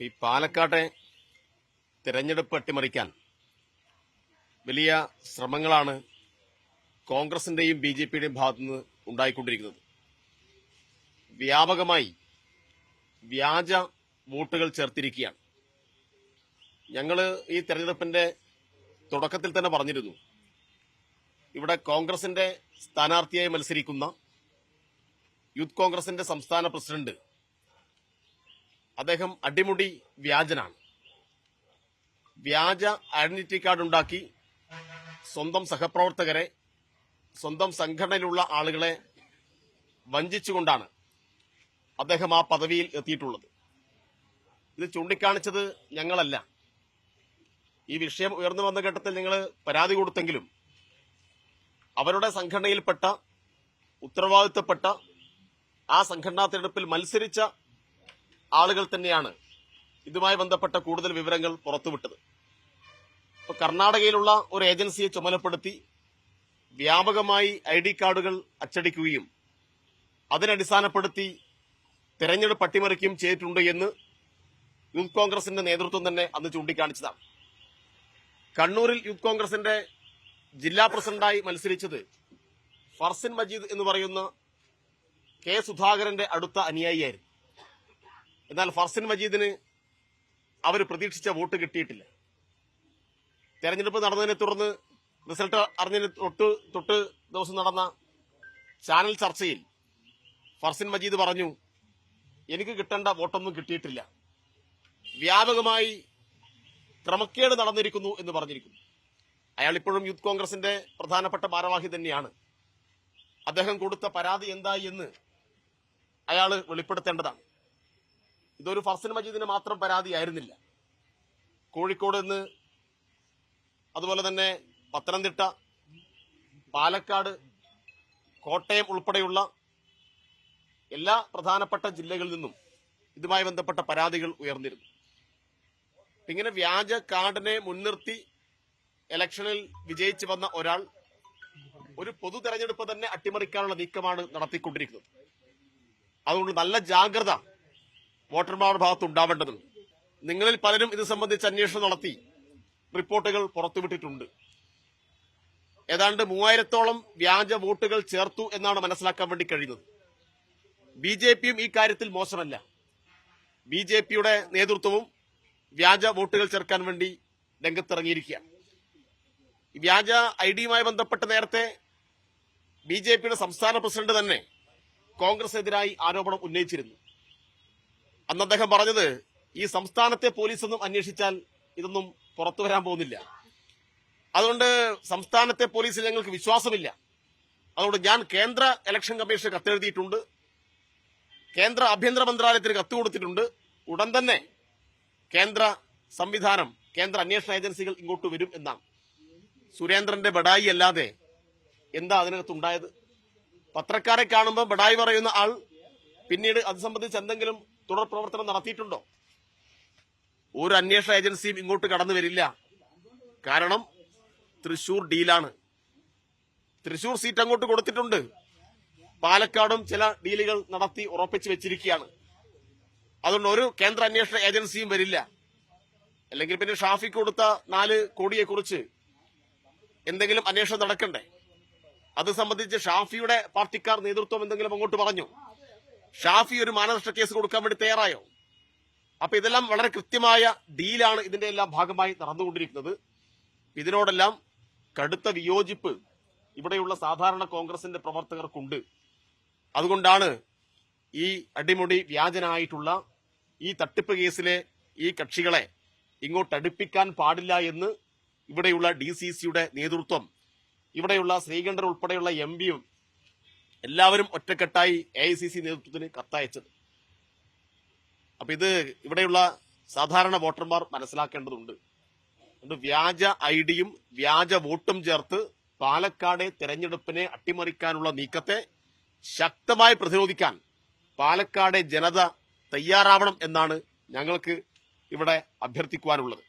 ഈ പാലക്കാട്ടെ തെരഞ്ഞെടുപ്പ് അട്ടിമറിക്കാൻ വലിയ ശ്രമങ്ങളാണ് കോൺഗ്രസിന്റെയും ബി.ജെ.പിയുടെയും ഭാഗത്തുനിന്ന് ഉണ്ടായിക്കൊണ്ടിരിക്കുന്നത്. വ്യാപകമായി വ്യാജ വോട്ടുകൾ ചേർത്തിരിക്കുകയാണ്. ഞങ്ങൾ ഈ തെരഞ്ഞെടുപ്പിന്റെ തുടക്കത്തിൽ തന്നെ പറഞ്ഞിരുന്നു, ഇവിടെ കോൺഗ്രസിന്റെ സ്ഥാനാർത്ഥിയായി മത്സരിക്കുന്ന യൂത്ത് കോൺഗ്രസിന്റെ സംസ്ഥാന പ്രസിഡന്റ് അദ്ദേഹം അടിമുടി വ്യാജനാണ്. വ്യാജ ഐഡന്റിറ്റി കാർഡ് ഉണ്ടാക്കി സ്വന്തം സഹപ്രവർത്തകരെ, സ്വന്തം സംഘടനയിലുള്ള ആളുകളെ വഞ്ചിച്ചുകൊണ്ടാണ് അദ്ദേഹം ആ പദവിയിൽ എത്തിയിട്ടുള്ളത്. ഇത് ചൂണ്ടിക്കാണിച്ചത് ഞങ്ങളല്ല. ഈ വിഷയം ഉയർന്നു വന്ന ഘട്ടത്തിൽ ഞങ്ങൾ പരാതി കൊടുത്തെങ്കിലും അവരുടെ സംഘടനയിൽപ്പെട്ട ഉത്തരവാദിത്തപ്പെട്ട ആ സംഘടനാ തെരഞ്ഞെടുപ്പിൽ മത്സരിച്ച ആളുകൾ തന്നെയാണ് ഇതുമായി ബന്ധപ്പെട്ട കൂടുതൽ വിവരങ്ങൾ പുറത്തുവിട്ടത്. ഇപ്പൊ കർണാടകയിലുള്ള ഒരു ഏജൻസിയെ ചുമതലപ്പെടുത്തി വ്യാപകമായി ID കാർഡുകൾ അച്ചടിക്കുകയും അതിനടിസ്ഥാനപ്പെടുത്തി തെരഞ്ഞെടുപ്പ് അട്ടിമറിക്കുകയും ചെയ്തിട്ടുണ്ട് എന്ന് യൂത്ത് കോൺഗ്രസിന്റെ നേതൃത്വം തന്നെ അന്ന് ചൂണ്ടിക്കാണിച്ചതാണ്. കണ്ണൂരിൽ യൂത്ത് കോൺഗ്രസിന്റെ ജില്ലാ പ്രസിഡന്റായി മത്സരിച്ചത് ഫർസിൻ മജീദ് എന്ന് പറയുന്ന കെ സുധാകരന്റെ അടുത്ത അനുയായിയായിരുന്നു. എന്നാൽ ഫർസിൻ മജീദിന് അവർ പ്രതീക്ഷിച്ച വോട്ട് കിട്ടിയിട്ടില്ല. തെരഞ്ഞെടുപ്പ് നടന്നതിനെ തുടർന്ന് റിസൾട്ട് അറിഞ്ഞതിന് തൊട്ട് ദിവസം നടന്ന ചാനൽ ചർച്ചയിൽ ഫർസിൻ മജീദ് പറഞ്ഞു, എനിക്ക് കിട്ടേണ്ട വോട്ടൊന്നും കിട്ടിയിട്ടില്ല, വ്യാപകമായി ക്രമക്കേട് നടന്നിരിക്കുന്നു എന്ന് പറഞ്ഞിരിക്കുന്നു. അയാൾ ഇപ്പോഴും യൂത്ത് കോൺഗ്രസിന്റെ പ്രധാനപ്പെട്ട ഭാരവാഹി തന്നെയാണ്. അദ്ദേഹം കൊടുത്ത പരാതി എന്തായി എന്ന് അയാൾ വെളിപ്പെടുത്തേണ്ടതാണ്. ഇതൊരു ഫർസിൻ മജീദിന് മാത്രം പരാതിയായിരുന്നില്ല. കോഴിക്കോട് നിന്ന്, അതുപോലെ തന്നെ പത്തനംതിട്ട, പാലക്കാട്, കോട്ടയം ഉൾപ്പെടെയുള്ള എല്ലാ പ്രധാനപ്പെട്ട ജില്ലകളിൽ നിന്നും ഇതുമായി ബന്ധപ്പെട്ട പരാതികൾ ഉയർന്നിരുന്നു. ഇങ്ങനെ വ്യാജ കാർഡിനെ മുൻനിർത്തി ഇലക്ഷനിൽ വിജയിച്ചു വന്ന ഒരാൾ ഒരു പൊതു തെരഞ്ഞെടുപ്പ് തന്നെ അട്ടിമറിക്കാനുള്ള നീക്കമാണ് നടത്തിക്കൊണ്ടിരിക്കുന്നത്. അതുകൊണ്ട് നല്ല ജാഗ്രത വോട്ടർമാരുടെ ഭാഗത്ത് ഉണ്ടാവേണ്ടതുണ്ട്. നിങ്ങളിൽ പലരും ഇത് സംബന്ധിച്ച് അന്വേഷണം നടത്തി റിപ്പോർട്ടുകൾ പുറത്തുവിട്ടിട്ടുണ്ട്. ഏതാണ്ട് 3000-ഓളം വ്യാജ വോട്ടുകൾ ചേർത്തു എന്നാണ് മനസ്സിലാക്കാൻ വേണ്ടി കഴിയുന്നത്. ബി.ജെ.പിയും ഈ കാര്യത്തിൽ മോശമല്ല. ബി.ജെ.പിയുടെ നേതൃത്വവും വ്യാജ വോട്ടുകൾ ചേർക്കാൻ വേണ്ടി രംഗത്തിറങ്ങിയിരിക്കുകയാണ്. വ്യാജ ഐഡിയുമായി ബന്ധപ്പെട്ട് നേരത്തെ ബി.ജെ.പിയുടെ സംസ്ഥാന പ്രസിഡന്റ് തന്നെ കോൺഗ്രസിനെതിരായി ആരോപണം ഉന്നയിച്ചിരുന്നു. അന്ന് അദ്ദേഹം പറഞ്ഞത്, ഈ സംസ്ഥാനത്തെ പോലീസൊന്നും അന്വേഷിച്ചാൽ ഇതൊന്നും പുറത്തു വരാൻ പോകുന്നില്ല, അതുകൊണ്ട് സംസ്ഥാനത്തെ പോലീസിൽ ഞങ്ങൾക്ക് വിശ്വാസമില്ല, അതുകൊണ്ട് ഞാൻ കേന്ദ്ര ഇലക്ഷൻ കമ്മീഷന് കത്തെഴുതിയിട്ടുണ്ട്, കേന്ദ്ര ആഭ്യന്തര മന്ത്രാലയത്തിന് കത്ത് കൊടുത്തിട്ടുണ്ട്, ഉടൻ തന്നെ കേന്ദ്ര സംവിധാനം, കേന്ദ്ര അന്വേഷണ ഏജൻസികൾ ഇങ്ങോട്ട് വരും എന്നാണ്. സുരേന്ദ്രന്റെ ബഡായി അല്ലാതെ എന്താ അതിനകത്തുണ്ടായത്? പത്രക്കാരെ കാണുമ്പോൾ ബഡായി പറയുന്ന ആൾ പിന്നീട് അത് സംബന്ധിച്ച് എന്തെങ്കിലും തുടർ പ്രവർത്തനം നടത്തിയിട്ടുണ്ടോ? ഒരു അന്വേഷണ ഏജൻസിയും ഇങ്ങോട്ട് കടന്നു വരില്ല. കാരണം തൃശൂർ ഡീലാണ്. തൃശൂർ സീറ്റ് അങ്ങോട്ട് കൊടുത്തിട്ടുണ്ട്. പാലക്കാടും ചില ഡീലുകൾ നടത്തി ഉറപ്പിച്ചു വെച്ചിരിക്കുകയാണ്. അതുകൊണ്ട് ഒരു കേന്ദ്ര അന്വേഷണ ഏജൻസിയും വരില്ല. അല്ലെങ്കിൽ പിന്നെ ഷാഫിക്ക് കൊടുത്ത 4 കോടിയെക്കുറിച്ച് എന്തെങ്കിലും അന്വേഷണം നടക്കണ്ടേ? അത് സംബന്ധിച്ച് ഷാഫിയുടെ പാർട്ടിക്കാർ നേതൃത്വം എന്തെങ്കിലും അങ്ങോട്ട് പറഞ്ഞു? ഷാഫി ഒരു മാനനഷ്ട കേസ് കൊടുക്കാൻ വേണ്ടി തയ്യാറായോ? അപ്പൊ ഇതെല്ലാം വളരെ കൃത്യമായ ഡീലാണ് ഇതിന്റെ എല്ലാം ഭാഗമായി നടന്നുകൊണ്ടിരിക്കുന്നത്. ഇതിനോടെല്ലാം കടുത്ത വിയോജിപ്പ് ഇവിടെയുള്ള സാധാരണ കോൺഗ്രസിന്റെ പ്രവർത്തകർക്കുണ്ട്. അതുകൊണ്ടാണ് ഈ അടിമുടി വ്യാജനായിട്ടുള്ള ഈ തട്ടിപ്പ് കേസിലെ ഈ കക്ഷികളെ ഇങ്ങോട്ട് അടുപ്പിക്കാൻ പാടില്ല എന്ന് ഇവിടെയുള്ള DCCയുടെ നേതൃത്വം, ഇവിടെയുള്ള ശ്രീകണ്ഠൻ ഉൾപ്പെടെയുള്ള MP-യും എല്ലാവരും ഒറ്റക്കെട്ടായി AICC നേതൃത്വത്തിന് കത്തയച്ചത്. അപ്പൊ ഇത് ഇവിടെയുള്ള സാധാരണ വോട്ടർമാർ മനസ്സിലാക്കേണ്ടതുണ്ട്. അതുകൊണ്ട് വ്യാജ ഐഡിയും വ്യാജ വോട്ടും ചേർത്ത് പാലക്കാട് തെരഞ്ഞെടുപ്പിനെ അട്ടിമറിക്കാനുള്ള നീക്കത്തെ ശക്തമായി പ്രതിരോധിക്കാൻ പാലക്കാട് ജനത തയ്യാറാവണം എന്നാണ് ഞങ്ങൾക്ക് ഇവിടെ അഭ്യർത്ഥിക്കുവാനുള്ളത്.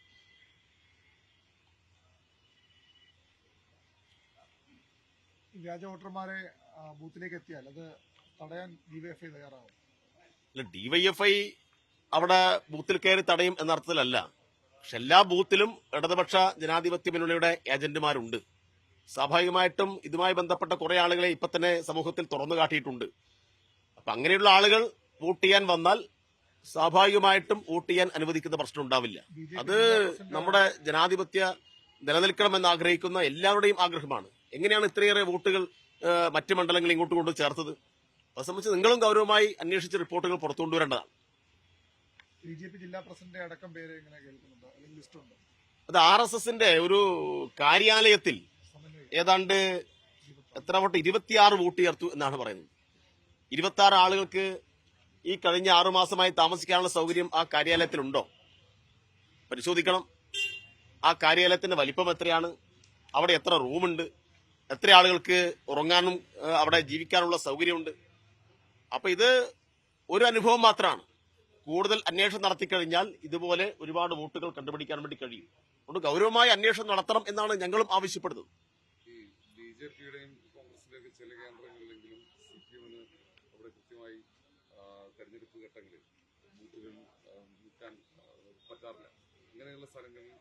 വ്യാജ വോട്ടർമാരെ ബൂത്തിലേക്ക് എത്തിയാൽ അത് തടയാൻ ഡിവൈഎഫ്ഐ തയ്യാറാവും? ഡിവൈഎഫ്ഐ അവിടെ ബൂത്തിൽ കയറി തടയും എന്ന അർത്ഥത്തിലല്ല. പക്ഷെ എല്ലാ ബൂത്തിലും ഇടതുപക്ഷ ജനാധിപത്യ മുന്നണിയുടെ ഏജന്റുമാരുണ്ട്. സ്വാഭാവികമായിട്ടും ഇതുമായി ബന്ധപ്പെട്ട കുറെ ആളുകളെ ഇപ്പൊ തന്നെ സമൂഹത്തിൽ തുറന്നു കാട്ടിയിട്ടുണ്ട്. അപ്പൊ അങ്ങനെയുള്ള ആളുകൾ വോട്ട് ചെയ്യാൻ വന്നാൽ സ്വാഭാവികമായിട്ടും വോട്ട് ചെയ്യാൻ അനുവദിക്കുന്ന പ്രശ്നം ഉണ്ടാവില്ല. അത് നമ്മുടെ ജനാധിപത്യ നിലനിൽക്കണമെന്ന് ആഗ്രഹിക്കുന്ന എല്ലാവരുടെയും ആഗ്രഹമാണ്. എങ്ങനെയാണ് ഇത്രയേറെ വോട്ടുകൾ മറ്റ് മണ്ഡലങ്ങൾ ഇങ്ങോട്ട് കൊണ്ട് ചേർത്തത്? അത് സംബന്ധിച്ച് നിങ്ങളും ഗൗരവമായി അന്വേഷിച്ച് റിപ്പോർട്ടുകൾ പുറത്തു കൊണ്ടുവരേണ്ടതാണ്. BJP ജില്ലാ പ്രസിഡന്റ് അടക്കം പേര് ഇങ്ങനെ കേൾക്കുന്നുണ്ടോ, അല്ലെങ്കിൽ ലിസ്റ്റ് ഉണ്ടോ? അത് RSSന്റെ ഒരു കാര്യാലയത്തിൽ ഏതാണ്ട് എത്ര വോട്ട് 26 വോട്ട് ചേർത്തു എന്നാണ് പറയുന്നത്. 26 ആളുകൾക്ക് ഈ കഴിഞ്ഞ 6 മാസമായി താമസിക്കാനുള്ള സൗകര്യം ആ കാര്യാലയത്തിലുണ്ടോ? പരിശോധിക്കണം. ആ കാര്യാലയത്തിന്റെ വലിപ്പം എത്രയാണ്? അവിടെ എത്ര റൂമുണ്ട്? എത്ര ആളുകൾക്ക് ഉറങ്ങാനും അവിടെ ജീവിക്കാനുള്ള സൗകര്യമുണ്ട്? അപ്പൊ ഇത് ഒരു അനുഭവം മാത്രമാണ്. കൂടുതൽ അന്വേഷണം നടത്തിക്കഴിഞ്ഞാൽ ഇതുപോലെ ഒരുപാട് വോട്ടുകൾ കണ്ടുപിടിക്കാൻ വേണ്ടി കഴിയും. അതുകൊണ്ട് ഗൗരവമായ അന്വേഷണം നടത്തണം എന്നാണ് ഞങ്ങളും ആവശ്യപ്പെടുന്നത്. ഈ BJPയുടെയും കോൺഗ്രസിന്റെയൊക്കെ ചില കേന്ദ്രങ്ങളിലെങ്കിലും CPM-ന് അവിടെ കൃത്യമായി തെരഞ്ഞെടുപ്പ് ഘട്ടങ്ങളിൽ ബൂത്തുകൾ നിൽക്കാൻ പറ്റാറില്ല. ഇങ്ങനെയുള്ള സ്ഥലങ്ങളിൽ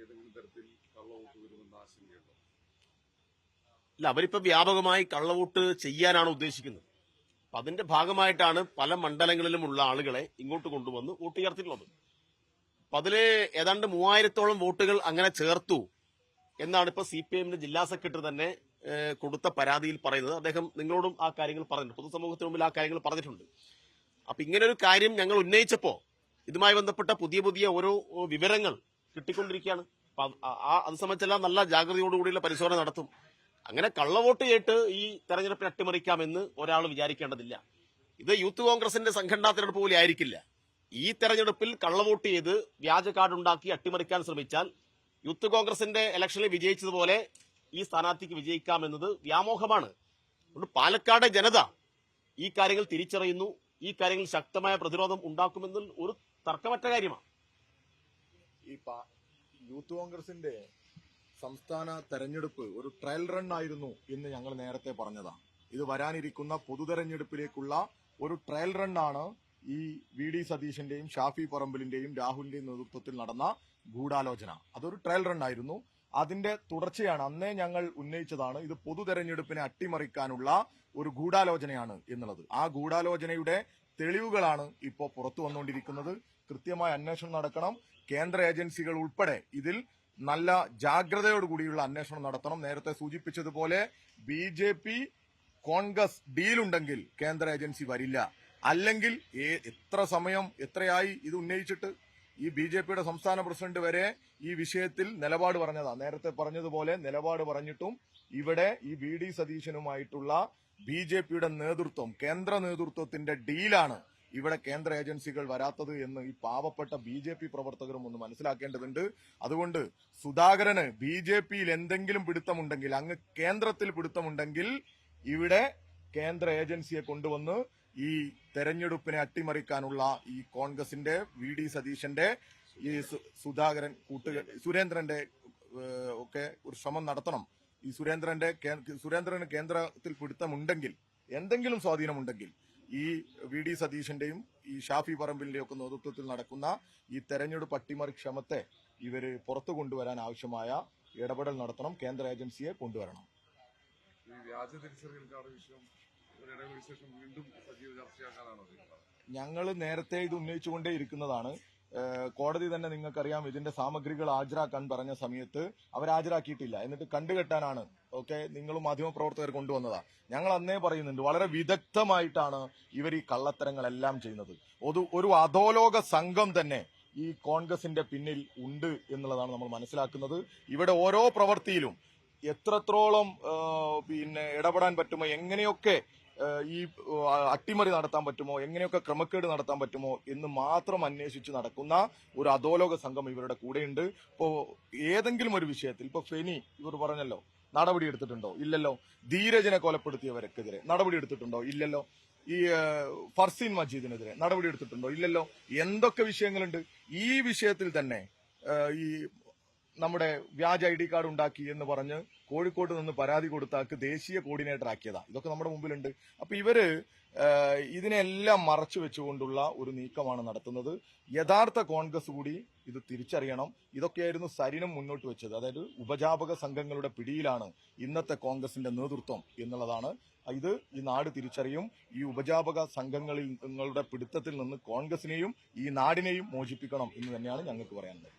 ഏതെങ്കിലും തരത്തിൽ കള്ളവോട്ട് വരുമെന്ന ആശങ്കയുണ്ടോ? ഇല്ല, അവരിപ്പോ വ്യാപകമായി കള്ളവോട്ട് ചെയ്യാനാണ് ഉദ്ദേശിക്കുന്നത്. അപ്പൊ അതിന്റെ ഭാഗമായിട്ടാണ് പല മണ്ഡലങ്ങളിലുമുള്ള ആളുകളെ ഇങ്ങോട്ട് കൊണ്ടുവന്ന് വോട്ട് ചേർത്തിട്ടുള്ളത്. അപ്പൊ അതില് ഏതാണ്ട് 3000-ഓളം വോട്ടുകൾ അങ്ങനെ ചേർത്തു എന്നാണ് ഇപ്പൊ CPM-ന്റെ ജില്ലാ സെക്രട്ടറി തന്നെ കൊടുത്ത പരാതിയിൽ പറയുന്നത്. അദ്ദേഹം നിങ്ങളോടും ആ കാര്യങ്ങൾ പറഞ്ഞിട്ടുണ്ട്, പൊതുസമൂഹത്തിന് മുമ്പിൽ ആ കാര്യങ്ങൾ പറഞ്ഞിട്ടുണ്ട്. അപ്പൊ ഇങ്ങനൊരു കാര്യം ഞങ്ങൾ ഉന്നയിച്ചപ്പോ ഇതുമായി ബന്ധപ്പെട്ട പുതിയ പുതിയ ഓരോ വിവരങ്ങൾ കിട്ടിക്കൊണ്ടിരിക്കുകയാണ്. അപ്പൊ അത് സംബന്ധിച്ചെല്ലാം നല്ല ജാഗ്രതയോടുകൂടിയുള്ള പരിശോധന നടത്തും. അങ്ങനെ കള്ളവോട്ട് ചെയ്തിട്ട് ഈ തെരഞ്ഞെടുപ്പിനെ അട്ടിമറിക്കാമെന്ന് ഒരാൾ വിചാരിക്കേണ്ടതില്ല. ഇത് യൂത്ത് കോൺഗ്രസിന്റെ സംഘടനാ തെരഞ്ഞെടുപ്പ് പോലെ ആയിരിക്കില്ല. ഈ തെരഞ്ഞെടുപ്പിൽ കള്ളവോട്ട് ചെയ്ത് വ്യാജ കാർഡ് ഉണ്ടാക്കി അട്ടിമറിക്കാൻ ശ്രമിച്ചാൽ യൂത്ത് കോൺഗ്രസിന്റെ ഇലക്ഷനിൽ വിജയിച്ചതുപോലെ ഈ സ്ഥാനാർത്ഥിക്ക് വിജയിക്കാമെന്നത് വ്യാമോഹമാണ്. അതുകൊണ്ട് പാലക്കാട് ജനത ഈ കാര്യങ്ങൾ തിരിച്ചറിയുന്നു. ഈ കാര്യങ്ങളിൽ ശക്തമായ പ്രതിരോധം ഉണ്ടാക്കുമെന്ന് ഒരു തർക്കമറ്റ കാര്യമാണ്. ഈ യൂത്ത് കോൺഗ്രസിന്റെ സംസ്ഥാന തെരഞ്ഞെടുപ്പ് ഒരു ട്രയൽ റൺ ആയിരുന്നു എന്ന് ഞങ്ങൾ നേരത്തെ പറഞ്ഞതാണ്. ഇത് വരാനിരിക്കുന്ന പൊതുതെരഞ്ഞെടുപ്പിലേക്കുള്ള ഒരു ട്രയൽ റൺ ആണ് ഈ VD സതീശന്റെയും ഷാഫി പറമ്പിലിന്റെയും രാഹുലിന്റെയും നേതൃത്വത്തിൽ നടന്ന ഗൂഢാലോചന. അതൊരു ട്രയൽ റൺ ആയിരുന്നു. അതിന്റെ തുടർച്ചയാണ് അന്നേ ഞങ്ങൾ ഉന്നയിച്ചതാണ് ഇത് പൊതുതെരഞ്ഞെടുപ്പിനെ അട്ടിമറിക്കാനുള്ള ഒരു ഗൂഢാലോചനയാണ് എന്നുള്ളത്. ആ ഗൂഢാലോചനയുടെ തെളിവുകളാണ് ഇപ്പോൾ പുറത്തു വന്നുകൊണ്ടിരിക്കുന്നത്. കൃത്യമായ അന്വേഷണം നടക്കണം. കേന്ദ്ര ഏജൻസികൾ ഉൾപ്പെടെ ഇതിൽ നല്ല ജാഗ്രതയോടുകൂടിയുള്ള അന്വേഷണം നടത്തണം. നേരത്തെ സൂചിപ്പിച്ചതുപോലെ BJP കോൺഗ്രസ് ഡീലുണ്ടെങ്കിൽ കേന്ദ്ര ഏജൻസി വരില്ല. അല്ലെങ്കിൽ എത്ര സമയം എത്രയായി ഇത് ഉന്നയിച്ചിട്ട്? ഈ BJPയുടെ സംസ്ഥാന പ്രസിഡന്റ് വരെ ഈ വിഷയത്തിൽ നിലപാട് പറഞ്ഞതാ. നേരത്തെ പറഞ്ഞതുപോലെ നിലപാട് പറഞ്ഞിട്ടും ഇവിടെ ഈ VD സതീശനുമായിട്ടുള്ള BJPയുടെ നേതൃത്വം, കേന്ദ്ര നേതൃത്വത്തിന്റെ ഡീലാണ് ഇവിടെ കേന്ദ്ര ഏജൻസികൾ വരാത്തത് എന്ന് ഈ പാവപ്പെട്ട BJP പ്രവർത്തകരും ഒന്ന് മനസ്സിലാക്കേണ്ടതുണ്ട്. അതുകൊണ്ട് സുധാകരന് BJPയിൽ എന്തെങ്കിലും പിടുത്തമുണ്ടെങ്കിൽ, അങ്ങ് കേന്ദ്രത്തിൽ പിടുത്തമുണ്ടെങ്കിൽ ഇവിടെ കേന്ദ്ര ഏജൻസിയെ കൊണ്ടുവന്ന് ഈ തെരഞ്ഞെടുപ്പിനെ അട്ടിമറിക്കാനുള്ള ഈ കോൺഗ്രസിന്റെ VD സതീശന്റെ ഈ സുരേന്ദ്രന്റെ ഒക്കെ ഒരു ശ്രമം നടത്തണം. ഈ സുരേന്ദ്രന് കേന്ദ്രത്തിൽ പിടുത്തമുണ്ടെങ്കിൽ, എന്തെങ്കിലും സ്വാധീനമുണ്ടെങ്കിൽ ഈ VD സതീശന്റെയും ഈ ഷാഫി പറമ്പിലിന്റെയും ഒക്കെ നേതൃത്വത്തിൽ നടക്കുന്ന ഈ തെരഞ്ഞെടുപ്പ് അട്ടിമറി ശ്രമത്തെ ഇവര് പുറത്തു കൊണ്ടുവരാൻ ആവശ്യമായ ഇടപെടൽ നടത്തണം. കേന്ദ്ര ഏജൻസിയെ കൊണ്ടുവരണം. ഈ വ്യാജ തിരിച്ചറിയൽ കാർഡ് വിഷയം ഒരിടവേളയ്ക്ക് ശേഷം വീണ്ടും സജീവ ചർച്ചയാക്കാനാണോ? ഞങ്ങൾ നേരത്തെ ഇത് ഉന്നയിച്ചുകൊണ്ടേ ഇരിക്കുന്നതാണ്. കോടതി തന്നെ നിങ്ങൾക്കറിയാം, ഇതിന്റെ സാമഗ്രികൾ ഹാജരാക്കാൻ പറഞ്ഞ സമയത്ത് അവർ ഹാജരാക്കിയിട്ടില്ല. എന്നിട്ട് കണ്ടുകെട്ടാനാണ് നിങ്ങളും മാധ്യമപ്രവർത്തകർ കൊണ്ടുവന്നതാ. ഞങ്ങൾ അന്നേ പറയുന്നുണ്ട്, വളരെ വിദഗ്ധമായിട്ടാണ് ഇവർ ഈ കള്ളത്തരങ്ങളെല്ലാം ചെയ്യുന്നത്. ഒരു അധോലോക സംഘം തന്നെ ഈ കോൺഗ്രസിന്റെ പിന്നിൽ ഉണ്ട് എന്നുള്ളതാണ് നമ്മൾ മനസ്സിലാക്കുന്നത്. ഇവിടെ ഓരോ പ്രവൃത്തിയിലും എത്രത്തോളം ഇടപെടാൻ പറ്റുമോ, എങ്ങനെയൊക്കെ ഈ അട്ടിമറി നടത്താൻ പറ്റുമോ, എങ്ങനെയൊക്കെ ക്രമക്കേട് നടത്താൻ പറ്റുമോ എന്ന് മാത്രം അന്വേഷിച്ച് നടക്കുന്ന ഒരു അധോലോക സംഘം ഇവരുടെ കൂടെയുണ്ട്. ഇപ്പോ ഏതെങ്കിലും ഒരു വിഷയത്തിൽ, ഇപ്പൊ ഫെനി ഇവർ പറഞ്ഞല്ലോ, നടപടി എടുത്തിട്ടുണ്ടോ? ഇല്ലല്ലോ. ധീരജിനെ കൊലപ്പെടുത്തിയവർക്കെതിരെ നടപടി എടുത്തിട്ടുണ്ടോ? ഇല്ലല്ലോ. ഈ ഫർസീൻ മജീദിനെതിരെ നടപടി എടുത്തിട്ടുണ്ടോ? ഇല്ലല്ലോ. എന്തൊക്കെ വിഷയങ്ങളുണ്ട്. ഈ വിഷയത്തിൽ തന്നെ ഈ നമ്മുടെ വ്യാജ ID കാർഡ് ഉണ്ടാക്കി എന്ന് പറഞ്ഞ് കോഴിക്കോട്ട് നിന്ന് പരാതി കൊടുത്താക്ക് ദേശീയ കോർഡിനേറ്റർ ആക്കിയതാ. ഇതൊക്കെ നമ്മുടെ മുമ്പിലുണ്ട്. അപ്പൊ ഇവര് ഇതിനെല്ലാം മറച്ചു വെച്ചുകൊണ്ടുള്ള ഒരു നീക്കമാണ് നടത്തുന്നത്. യഥാർത്ഥ കോൺഗ്രസ് കൂടി ഇത് തിരിച്ചറിയണം. ഇതൊക്കെയായിരുന്നു സരിനും മുന്നോട്ട് വെച്ചത്. അതായത് ഉപജാപക സംഘങ്ങളുടെ പിടിയിലാണ് ഇന്നത്തെ കോൺഗ്രസിന്റെ നേതൃത്വം എന്നുള്ളതാണ്. ഇത് ഈ നാട് തിരിച്ചറിയും. ഈ ഉപജാപക സംഘങ്ങളിൽ നിങ്ങളുടെ പിടുത്തത്തിൽ നിന്ന് കോൺഗ്രസിനെയും ഈ നാടിനെയും മോചിപ്പിക്കണം എന്ന് തന്നെയാണ് ഞങ്ങൾക്ക് പറയാനുള്ളത്.